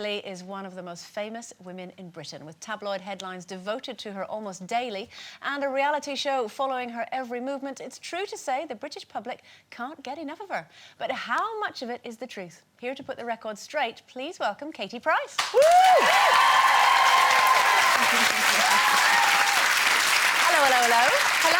Is one of the most famous women in Britain, with tabloid headlines devoted to her almost daily and a reality show following her every movement. It's true to say the British public can't get enough of her. But how much of it is the truth? Here to put the record straight, please welcome Katie Price. Woo! Hello, hello, hello. Hello.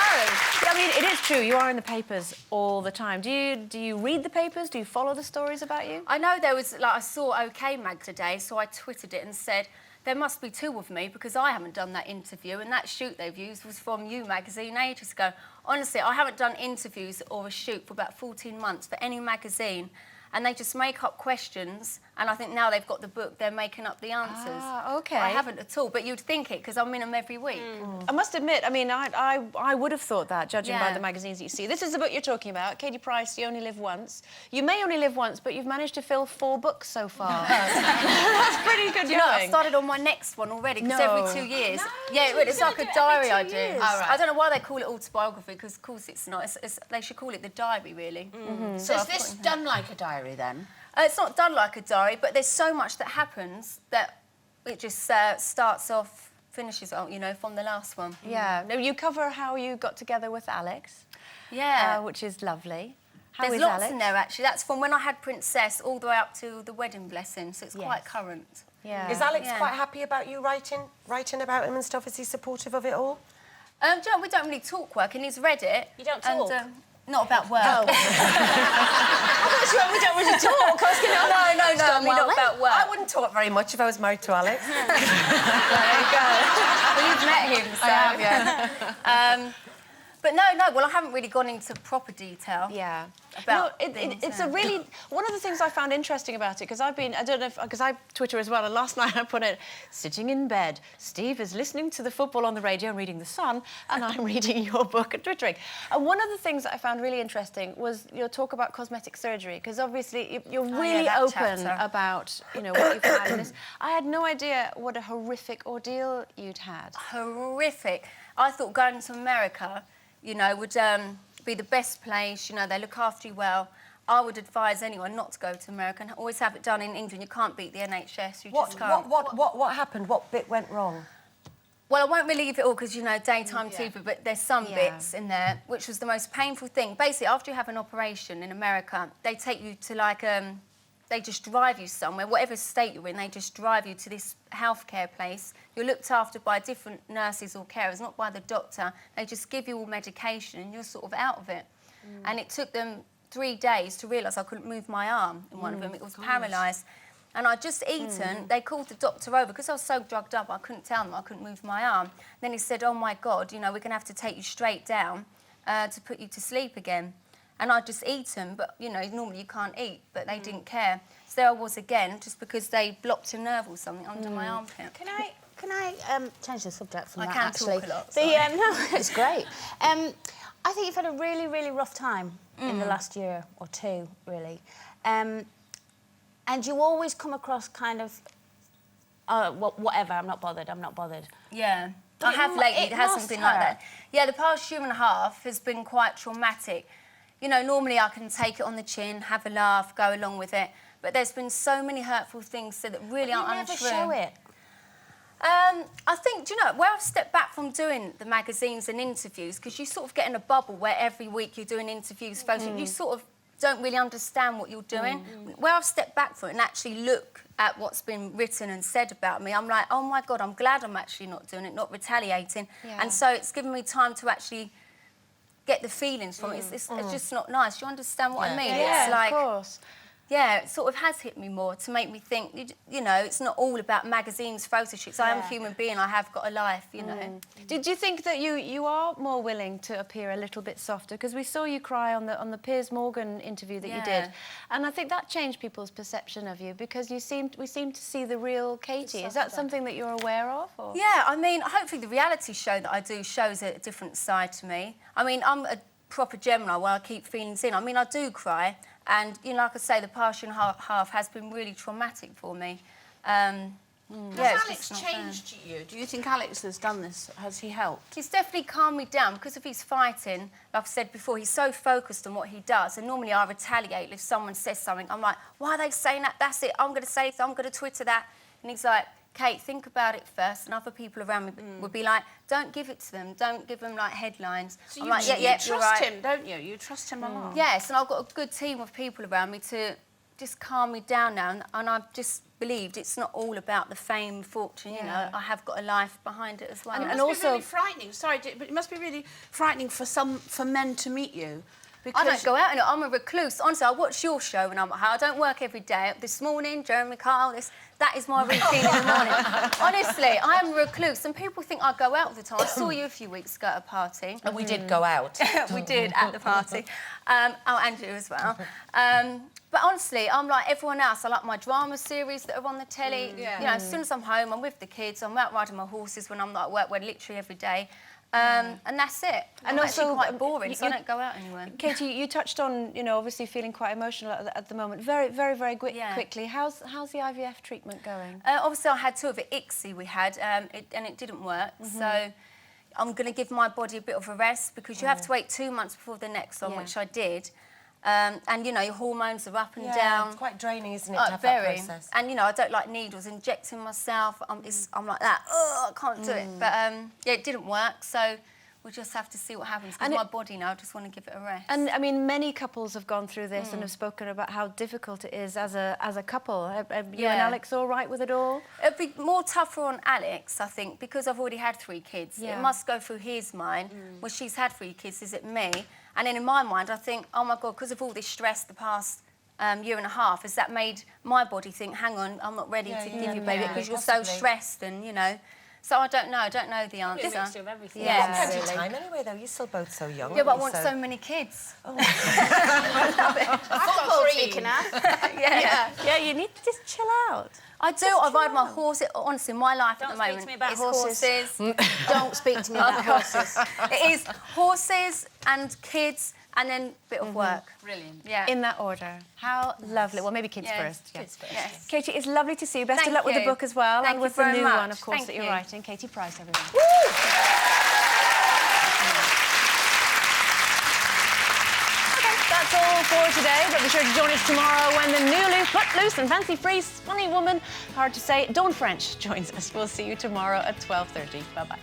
I mean, it is true, you are in the papers all the time. Do you read the papers? Do you follow the stories about you? I know there was, I saw OK Mag today, so I twittered it and said, there must be two of me because I haven't done that interview, and that shoot they've used was from You magazine ages ago. Honestly, I haven't done interviews or a shoot for about 14 months for any magazine, and they just make up questions, and I think now they've got the book, they're making up the answers. Ah, OK. I haven't at all, but you'd think it, because I'm in them every week. I must admit, I mean, I would have thought that, judging by the magazines that you see. This is the book you're talking about, Katie Price, You Only Live Once. You may only live once, but you've managed to fill 4 books so far. That's pretty good going. You know, I've started on my next one already, because every 2 years... it's like a diary I do. I don't know why they call it autobiography, because, of course, it's not. They should call it the diary, really. So is this done like a diary, then? It's not done like a diary, but there's so much that happens that it just starts off, finishes off, you know, from the last one. Yeah. No, you cover how you got together with Alex. Yeah. Which is lovely. There's lots in there, actually. That's from when I had Princess all the way up to the wedding blessing, so it's quite current. Yeah. Is Alex quite happy about you writing about him and stuff? Is he supportive of it all? Do you know, we don't really talk work, and he's read it. You don't talk? Not about work. Oh. We don't really talk. No, not about work. I wouldn't talk very much if I was married to Alex. There you go. Well, you've met him, so... I have, yeah. But no, well, I haven't really gone into proper detail. Yeah. About it's a really... One of the things I found interesting about it, because I don't know if... Because I Twitter as well, and last night I put it, sitting in bed, Steve is listening to the football on the radio and reading The Sun, and I'm reading your book and twittering. And one of the things that I found really interesting was your talk about cosmetic surgery, because obviously you're really open about, you know, what you've had in this. I had no idea what a horrific ordeal you'd had. Horrific. I thought going to America, you know, would be the best place. You know, they look after you well. I would advise anyone not to go to America and always have it done in England. You can't beat the NHS. You just can't. What happened? What bit went wrong? Well, I won't really leave it all because, you know, daytime TV, but there's some bits in there, which was the most painful thing. Basically, after you have an operation in America, they take you to, like, they just drive you somewhere, whatever state you're in, they just drive you to this healthcare place. You're looked after by different nurses or carers, not by the doctor. They just give you all medication and you're sort of out of it. And it took them 3 days to realise I couldn't move my arm in one of them. It was paralysed. And I'd just eaten. They called the doctor over because I was so drugged up, I couldn't tell them I couldn't move my arm. Then he said, oh, my God, you know, we're going to have to take you straight down to put you to sleep again. And I'd just eaten, but, you know, normally you can't eat, but they didn't care. So there I was again, just because they blocked a nerve or something under my armpit. Can I change the subject from that, actually? I can talk a lot. No, it's great. I think you've had a really, really rough time in the last year or two, really. And you always come across kind of, whatever, I'm not bothered. Yeah. I have lately, it hasn't been like that. Yeah, the past year and a half has been quite traumatic. You know, normally I can take it on the chin, have a laugh, go along with it, but there's been so many hurtful things that really aren't untrue. You never show it. I think, do you know, where I've stepped back from doing the magazines and interviews, because you sort of get in a bubble where every week you're doing interviews, you sort of don't really understand what you're doing. Where I've stepped back from it and actually look at what's been written and said about me, I'm like, oh, my God, I'm glad I'm actually not doing it, not retaliating. Yeah. And so it's given me time to actually get the feelings from it. It's just not nice. Do you understand what I mean? Yeah, it's like, of course. Yeah, it sort of has hit me more to make me think, you know, it's not all about magazines, photo shoots. I am a human being, I have got a life, you know. Did you think that you are more willing to appear a little bit softer? Because we saw you cry on the Piers Morgan interview that you did. And I think that changed people's perception of you, because we seem to see the real Katie. Is that something that you're aware of? Or? Yeah, I mean, hopefully the reality show that I do shows a different side to me. I mean, I'm a proper Gemini where I keep feelings in. I mean, I do cry. And, you know, like I say, the past year and a half has been really traumatic for me. Yeah, Has it's Alex just not fair. changed you? Do you think Alex has done this? Has he helped? He's definitely calmed me down because of his fighting. Like I've said before, he's so focused on what he does. And normally I retaliate if someone says something. I'm like, why are they saying that? That's it. I'm going to say this. I'm going to Twitter that. And he's like, Kate, think about it first. And other people around me would be like, don't give it to them. Don't give them, like, headlines. So I'm you, like, you you're trust right. him, don't you? You trust him a lot. Yes, and I've got a good team of people around me to just calm me down now. And I've just believed it's not all about the fame, fortune, you know. I have got a life behind it as well. And it must be really frightening. Sorry, but it must be really frightening for men to meet you. I don't go out, I'm a recluse. Honestly, I watch your show and I'm like, I don't work every day. This morning, Jeremy Kyle, that is my routine in the morning. Honestly, I am a recluse and people think I go out all the time. I saw you a few weeks ago at a party. And we did go out. We did at the party. And you as well. But honestly, I'm like everyone else. I like my drama series that are on the telly. You know, as soon as I'm home, I'm with the kids. I'm out riding my horses when I'm not at work, when literally every day. And that's it. And I'm also, actually quite boring, so I don't go out anywhere. Katie, you touched on, you know, obviously feeling quite emotional at the moment. Very quickly. How's the IVF treatment going? Obviously, I had 2 of it. ICSI we had, and it didn't work. So I'm going to give my body a bit of a rest because you have to wait 2 months before the next one, which I did. And, you know, your hormones are up and down. It's quite draining, isn't it, to have that process? And, you know, I don't like needles, injecting myself. I'm like that. Oh, I can't do it. But, yeah, it didn't work, so we'll just have to see what happens. Because my body now, I just want to give it a rest. And, I mean, many couples have gone through this and have spoken about how difficult it is as a couple. Are you and Alex all right with it all? It'd be more tougher on Alex, I think, because I've already had 3 kids. Yeah. It must go through his mind. Well, she's had 3 kids, is it me? And then in my mind, I think, oh, my God, because of all this stress the past year and a half, has that made my body think, hang on, I'm not ready to give you baby because you're so stressed and, you know. So I don't know the answer. It's a mixture of everything. Yeah, Plenty of time anyway, though. You're still both so young. Yeah, but I aren't want you? so many kids. I've got 3 you can have. Yeah, you need to just chill out. I do. I ride my horse. Honestly, my life at the moment speak to me about is horses. Don't speak to me about horses. It is horses and kids and then a bit of work. Brilliant. Yeah. In that order. How lovely. Well, maybe kids first. Kids first. Yes. Katie, it's lovely to see you. Best Thank of luck with the you. book as well. Thank and you with the very new much. one, of course, Thank that you're you. writing. Katie Price, everyone. That's all for today, but be sure to join us tomorrow when the newly footloose and fancy-free funny woman, hard to say, Dawn French, joins us. We'll see you tomorrow at 12:30. Bye-bye.